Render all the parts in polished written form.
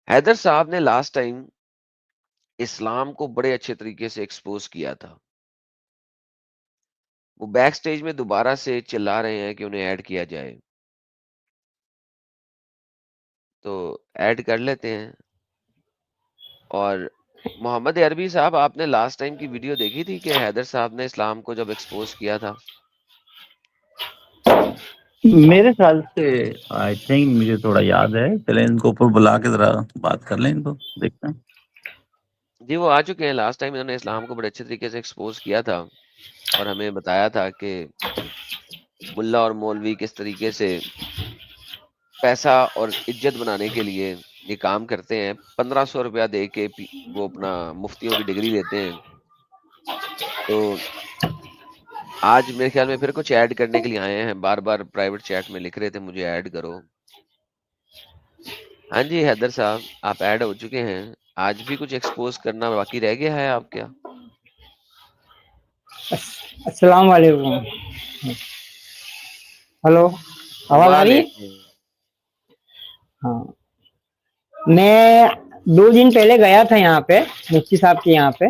حیدر صاحب نے last time اسلام کو بڑے اچھے طریقے سے ایکسپوز کیا تھا. وہ بیک سٹیج میں دوبارہ سے چلا رہے ہیں کہ انہیں ایڈ کیا جائے، تو ایڈ کر لیتے ہیں. اور محمد عربی صاحب، آپ نے لاسٹ ٹائم کی ویڈیو دیکھی تھی کہ حیدر صاحب نے اسلام کو جب ایکسپوز کیا تھا؟ میرے خیال سے آئی تھنک مجھے تھوڑا یاد ہے. چلیں ان کو اوپر بلا کے ذرا بات کر لیں، ان کو دیکھتے ہیں. جی وہ آ چکے ہیں. لاسٹ ٹائم انہوں نے اسلام کو بڑے اچھے طریقے سے ایکسپوز کیا تھا اور ہمیں بتایا تھا کہ ملا اور مولوی کس طریقے سے پیسہ اور عزت بنانے کے لیے یہ کام کرتے ہیں. 1500 روپیہ دے کے وہ اپنا مفتیوں کی ڈگری لیتے ہیں. تو آج میرے خیال میں پھر کچھ ایڈ کرنے کے لیے آئے ہیں. بار بار پرائیویٹ چیٹ میں لکھ رہے تھے مجھے ایڈ کرو. ہاں جی حیدر صاحب، آپ ایڈ ہو چکے ہیں. آج بھی کچھ ایکسپوز کرنا باقی رہ گیا ہے آپ کیا؟ السلام علیکم. ہلو، آواز آ رہی ہے؟ وعلیکم. ہاں، میں 2 دن پہلے گیا تھا یہاں پہ مفتی صاحب کے یہاں پہ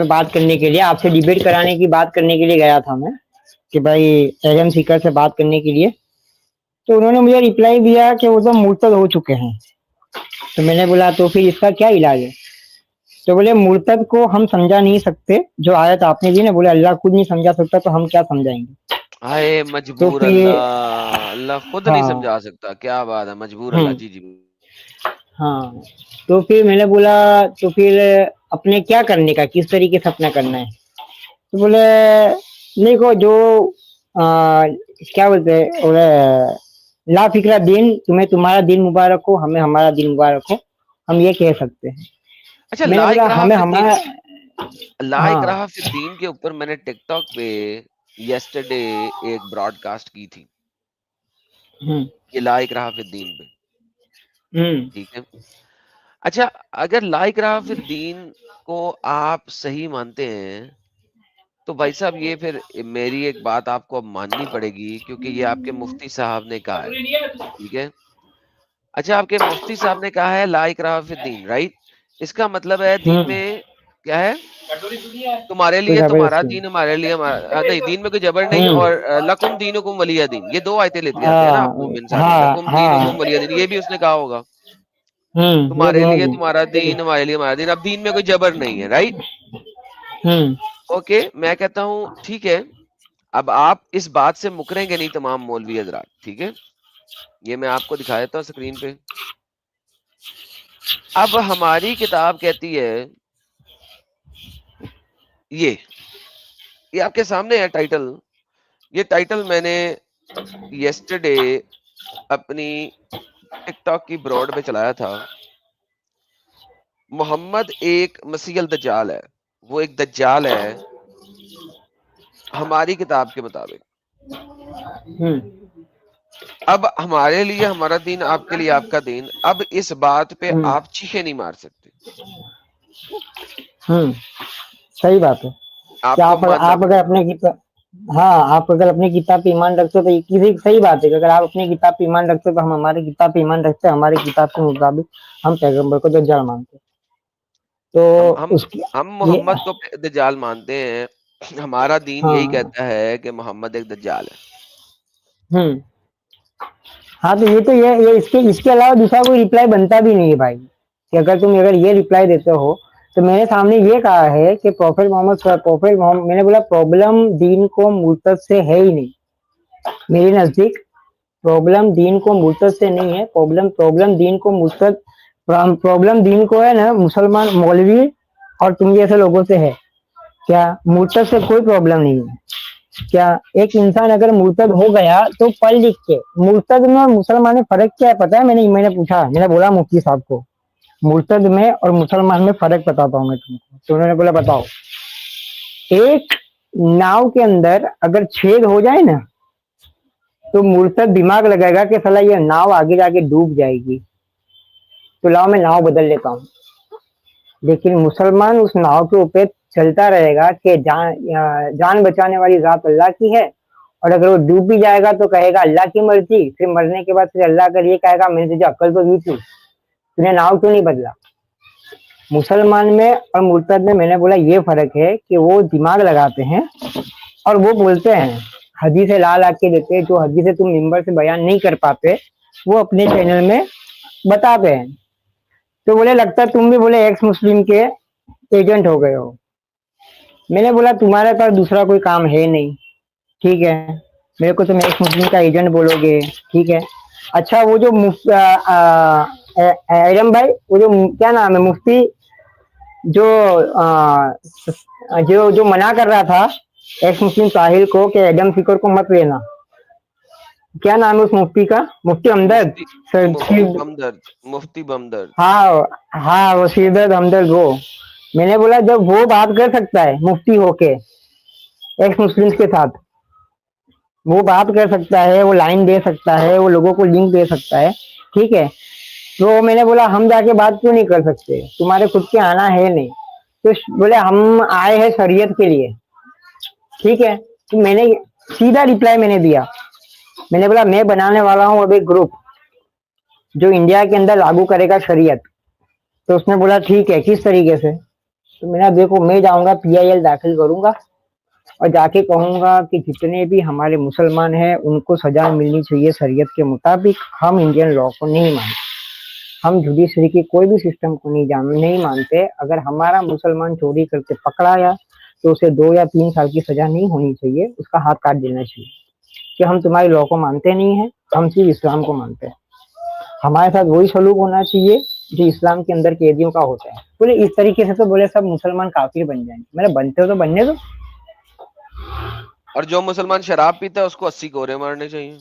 بات کرنے کے لیے، آپ سے ڈیبیٹ کرانے کی بات کرنے کے لیے گیا تھا میں کہ بھائی ایگم سیکر سے بات کرنے کے لیے. تو انہوں نے مجھے ریپلائی دیا کہ وہ تو مرتد ہو چکے ہیں. تو میں نے بولا تو پھر اس کا کیا علاج ہے؟ تو بولے مرتد کو ہم سمجھا نہیں سکتے، جو آیت آپ نے دی نا، بولے اللہ خود نہیں سمجھا سکتا تو ہم کیا سمجھائیں گے. ہائے تو مجبور پھر اللہ، اللہ خود نہیں ہاں سمجھا سکتا. کیا بات ہے، مجبور اللہ. ہوں جی جی. ہاں، تو پھر میں نے بولا تو پھر اپنے کیا کرنے کا، کس طریقے سے اپنا کرنا ہے. تو بولے دیکھو جو کیا بولتے ہیں، لا فکرہ دین، تمہیں تمہارا دین مبارک ہو، ہمیں ہمارا دین مبارک ہو، ہم یہ کہہ سکتے ہیں. اچھا، میں نے لا بولا اکراہ ہمیں فی الدین، ہمارا لا ہاں اکراہ فی الدین کے اوپر میں نے ٹک ٹاک پہ یسٹرڈے ایک براڈ کاسٹ کی تھی. ہوں یہ لا اکراہ فی الدین پہ، ہوں ٹھیک ہے. اچھا، اگر لا اکراہ فی الدین کو آپ صحیح مانتے ہیں تو بھائی صاحب یہ پھر میری ایک بات آپ کو اب ماننی پڑے گی، کیونکہ یہ آپ کے مفتی صاحب نے کہا ہے. ٹھیک ہے. اچھا، آپ کے مفتی صاحب نے کہا ہے لا اکراہ فی الدین، رائٹ. اس کا مطلب ہے دین ہوں میں کیا ہے؟ تمہارے کوئی لیے تمہارا زبردستی دین، ہمارے لیے ہمارا. نہیں، دین میں کوئی جبر نہیں. ہوں اور لکم دینکم ولی دین، یہ 2 آیتیں لیتے آتے ہیں نا آپ مومن سارے. ہاں لکم ہاں دینکم ولی دین، یہ بھی اس نے کہا ہوگا یہ تمہارے دونوں لیے دن تمہارا دین، ہمارے لیے ہمارا دین. اب دین میں کوئی جبر نہیں ہے، رائٹ. ہوں اوکے، میں کہتا ہوں ٹھیک ہے. اب آپ اس بات سے مکریں گے نہیں تمام مولوی حضرات، ٹھیک ہے. یہ میں آپ کو دکھا دیتا ہوں اسکرین پہ. اب ہماری کتاب کہتی ہے یہ آپ کے سامنے ہے ٹائٹل. یہ ٹائٹل میں نے یسٹرڈے اپنی ٹک ٹاک کی براڈ پہ چلایا تھا. محمد ایک مسیح الدجال ہے، وہ ایک دجال ہے ہماری کتاب کے مطابق. ہوں اب ہمارے لیے ہمارا دین، آپ کے لیے آپ کا دین. اب اس بات پہ ہوں آپ چیخے نہیں مار سکتے. صحیح بات ہے کہ آپ کو ماننا آپ اگر پڑے گا. اپنے ہاں، آپ اگر اپنی کتاب پہ ایمان رکھتے ہو تو کسی صحیح بات ہے کہ اگر آپ اپنی کتاب پہ ایمان رکھتے ہو تو ہم ہماری کتاب پہ ایمان رکھتے ہیں. ہماری کتاب کے مطابق ہم پیغمبر کو دجال مانتے ہیں. تو ہم ہم اس کی ہم یہ محمد کو دجال مانتے ہیں. ہمارا دین ہاں یہی کہتا ہے کہ محمد ایک دجال ہے. ہوں ہاں، تو یہ اس کے علاوہ دوسرا کوئی ریپلائی بنتا بھی نہیں ہے بھائی. کہ اگر تم یہ ریپلائی دیتے ہو تو میں نے سامنے یہ کہا ہے کہ پروفیٹ محمد میں نے بولا پرابلم دین کو مرتد سے ہے ہی نہیں. میرے نزدیک پرابلم دین کو مرتد سے نہیں ہے. پرابلم دین کو مرتد، پرابلم دین کو ہے نا مسلمان مولوی اور تم جیسے لوگوں سے ہے. کیا مرتد سے کوئی پرابلم نہیں ہے؟ کیا ایک انسان اگر مرتد ہو گیا تو پڑھ لکھ کے مرتد میں اور مسلمان میں فرق کیا ہے پتا ہے؟ میں نے پوچھا، میں نے بولا مفتی صاحب کو مرتد میں اور مسلمان میں فرق بتاتا ہوں میں تم کو. تو انہوں نے بولا بتاؤ. ایک ناؤ کے اندر اگر چھید ہو جائے نا تو مرتد دماغ لگائے گا کہ سلا یہ ناؤ آگے جا کے ڈوب جائے گی، تو لاؤ میں ناؤ بدل لیتا ہوں. لیکن مسلمان اس ناؤ کے اوپر چلتا رہے گا کہ جان بچانے والی ذات اللہ کی ہے، اور اگر وہ ڈوب بھی جائے گا تو کہے گا اللہ کی مرضی. پھر مرنے کے بعد پھر اللہ کا یہ کہے گا میں نے تجھے عقل تو دی تھی. तूने नाम क्यों नहीं बदला? मुसलमान में और मुर्तद में मैंने बोला ये फर्क है कि वो दिमाग लगाते हैं और वो बोलते हैं, हदीस ला ला के देते हैं, जो हदीस तुम मिंबर से बयान नहीं कर पाते वो अपने चैनल में बताते हैं। तो बोले लगता है तुम भी बोले एक्स मुस्लिम के एजेंट हो गए हो। मैंने बोला तुम्हारे पास दूसरा कोई काम है नहीं, ठीक है, मेरे को तुम एक्स मुस्लिम का एजेंट बोलोगे, ठीक है। अच्छा वो जो एडम भाई, वो जो क्या नाम है मुफ्ती जो जो मना कर रहा था एक्स मुस्लिम साहिल को कि एडम फिकर को मत लेना, क्या नाम है उस मुफ्ती का? मुफ्ती हमदर्द, मुफ्ती बमदर्द। हाँ हाँ, वो सिरदर्द हमदर्द। वो मैंने बोला जब वो बात कर सकता है मुफ्ती होके एक्स मुस्लिम के साथ, वो बात कर सकता है, वो लाइन दे सकता है, वो लोगों को लिंक दे सकता है, ठीक है, तो मैंने बोला हम जाके बात क्यों नहीं कर सकते? तुम्हारे खुद के आना है नहीं। तो बोले हम आए हैं शरीयत के लिए, ठीक है। तो मैंने सीधा रिप्लाई मैंने दिया, मैंने बोला मैं बनाने वाला हूँ अब एक ग्रुप जो इंडिया के अंदर लागू करेगा शरीयत। तो उसने बोला ठीक है, किस तरीके से? तो मैंने देखो मैं जाऊंगा PIL दाखिल करूंगा और जाके कहूंगा कि जितने भी हमारे मुसलमान हैं उनको सजा मिलनी चाहिए शरीयत के मुताबिक। हम इंडियन लॉ को नहीं मानते, हम जुडिशरी के कोई भी सिस्टम को नहीं मानते। अगर हमारा मुसलमान चोरी करके पकड़ाया तो उसे 2 या 3 साल की सजा नहीं होनी चाहिए, उसका हाथ काट देना चाहिए कि हम तुम्हारी लॉ को मानते नहीं है, हम सिर्फ इस्लाम को मानते हैं। हमारे साथ वही सलूक होना चाहिए जो इस्लाम के अंदर कैदियों का होता है। बोले इस तरीके से तो बोले सब मुसलमान काफिर बन जाएंगे। मैंने बनते हो तो बनने दो। और जो मुसलमान शराब पीता है उसको 80 कोड़े मारने चाहिए।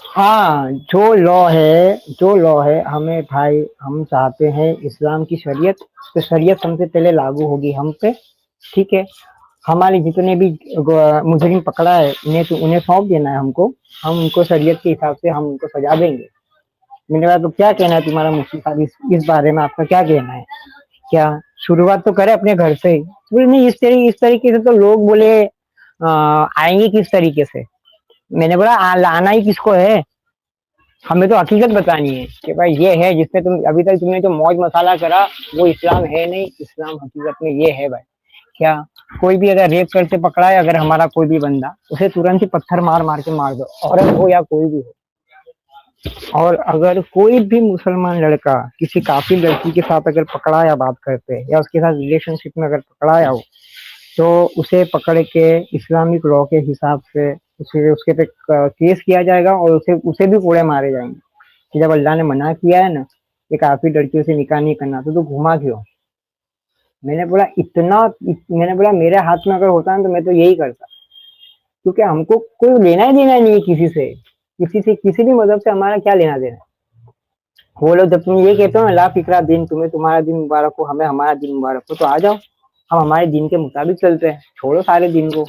हाँ, जो लॉ है हमें भाई, हम चाहते हैं इस्लाम की शरीयत, तो शरीयत हमसे पहले लागू होगी हम पे, ठीक है। हमारे जितने भी मुजरिम पकड़ा है उन्हें सौंप देना है हमको, हम उनको शरीयत के हिसाब से हम उनको सजा देंगे। मैंने कहा तो क्या कहना है तुम्हारा मुफ्ती साहब इस बारे में, आपका क्या कहना है? क्या शुरुआत तो करे अपने घर से ही। बोले नहीं, इस तरीके से तो लोग बोले आएंगे किस तरीके से? मैंने बोला आना ही किसको है, हमें तो हकीकत बतानी है कि भाई ये है जिससे तुम अभी तक तुमने जो मौज मसाला करा वो इस्लाम है नहीं, इस्लाम हकीकत में ये है भाई। क्या कोई भी अगर रेप करके पकड़ा है अगर हमारा कोई भी बंदा, उसे तुरंत ही पत्थर मार मार के मार दो, औरत हो या कोई भी हो। और अगर कोई भी मुसलमान लड़का किसी काफिर लड़की के साथ अगर पकड़ाया बात करते या उसके साथ रिलेशनशिप में अगर पकड़ाया हो तो उसे पकड़ के इस्लामिक लॉ के हिसाब से उसके पे केस किया जाएगा और उसे भी कोड़े मारे जाएंगे कि जब अल्लाह ने मना किया है ना कि काफिर लड़कियों से निकाह नहीं करना तो घुमा क्यों? मैंने बोला मेरे हाथ में अगर होता ना तो मैं तो यही करता, क्योंकि हमको कोई लेना ही देना नहीं है किसी भी मजहब से हमारा क्या लेना देना। वो लोग जब तुम ये कहते हो ना ला फिक्रा दिन, तुम्हें तुम्हारा दिन मुबारक हो, हमें हमारा दिन मुबारक हो, तो आ जाओ, हम हमारे दिन के मुताबिक चलते हैं, छोड़ो सारे दिन को।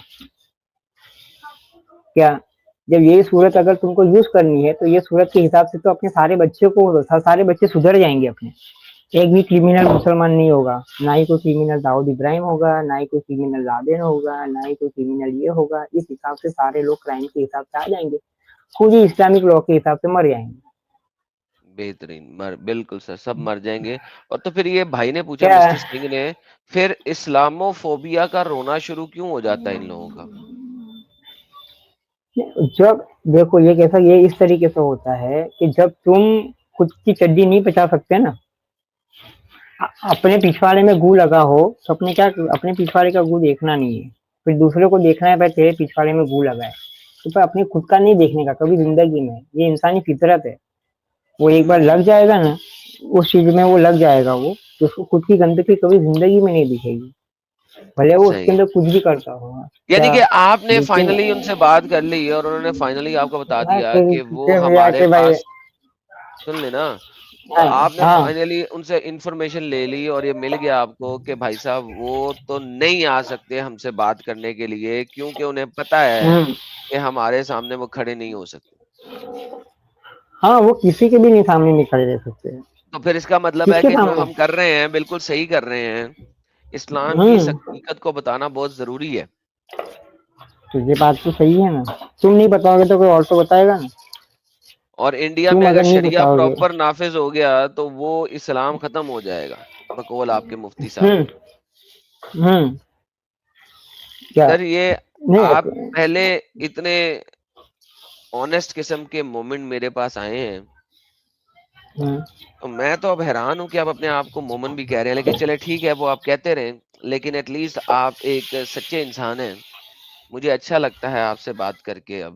क्या जब ये सूरत अगर तुमको यूज करनी है तो ये सूरत के हिसाब से तो अपने सारे बच्चे सुधर जाएंगे अपने। एक भी क्रिमिनल मुसलमान नहीं होगा, ना ही कोई क्रिमिनल दाऊद इब्राहिम होगा, ना ही कोई क्रिमिनल लादेन होगा, ना ही कोई क्रिमिनल ये होगा। इस हिसाब से सारे लोग क्राइम के हिसाब से आ जाएंगे, खुद ही इस्लामिक लॉ के हिसाब से मर जाएंगे। बेहतरीन, बिल्कुल सर, सब मर जाएंगे। और तो फिर ये भाई ने पूछा मिस्टर सिंह ने, फिर इस्लामोफोबिया का रोना शुरू क्यों हो जाता है इन लोगों का? जब देखो ये इस तरीके से होता है कि जब तुम खुद की चड्डी नहीं पचा सकते ना, अपने पिछवाड़े में गू लगा हो तो अपने पिछवाड़े का गू देखना नहीं है, फिर दूसरे को देखना है भाई तेरे पिछवाड़े में गू लगा है, तो पर अपने खुद का नहीं देखने का कभी जिंदगी में। ये इंसानी फितरत है, वो एक बार लग जाएगा ना उस चीज में, वो लग जाएगा वो, तो उसको खुद की गंदगी कभी जिंदगी में नहीं दिखेगी, भले वो उसके अंदर कुछ भी करता होगा। यानी कि आपने फाइनली उनसे बात कर ली और उन्होंने फाइनली आपको बता दिया कि वो हमारे पास, सुन लेना, तो आपने फाइनली उनसे इंफॉर्मेशन ले ली और ये मिल गया आपको कि भाई साहब वो तो नहीं आ सकते हमसे बात करने के लिए, क्योंकि उन्हें पता है कि हमारे सामने वो खड़े नहीं हो सकते। हाँ, वो किसी के भी नहीं सामने नहीं खड़े रह सकते। तो फिर इसका मतलब है कि जो हम कर रहे हैं बिल्कुल सही कर रहे हैं, इस्लाम की हकीकत को बताना बहुत जरूरी है। तो ये बात तो सही है ना, तुम नहीं बताओगे तो कोई और तो बताएगा ना। اور انڈیا تم میں اگر اگر نہیں شریعہ بتاؤ گے. پراپر نافذ ہو گیا تو وہ اسلام ختم ہو جائے گا بقول آپ کے مفتی صاحب. کیا سر یہ نہیں آپ ہوتے. پہلے اتنے آنےسٹ قسم کے مومنٹ میرے پاس آئے ہیں تو میں تو اب حیران ہوں کہ آپ اپنے آپ کو مومن بھی کہہ رہے ہیں. لیکن چلے ٹھیک ہے وہ آپ کہتے رہیں, لیکن ایٹ لیسٹ آپ ایک سچے انسان ہیں. مجھے اچھا لگتا ہے آپ سے بات کر کے. اب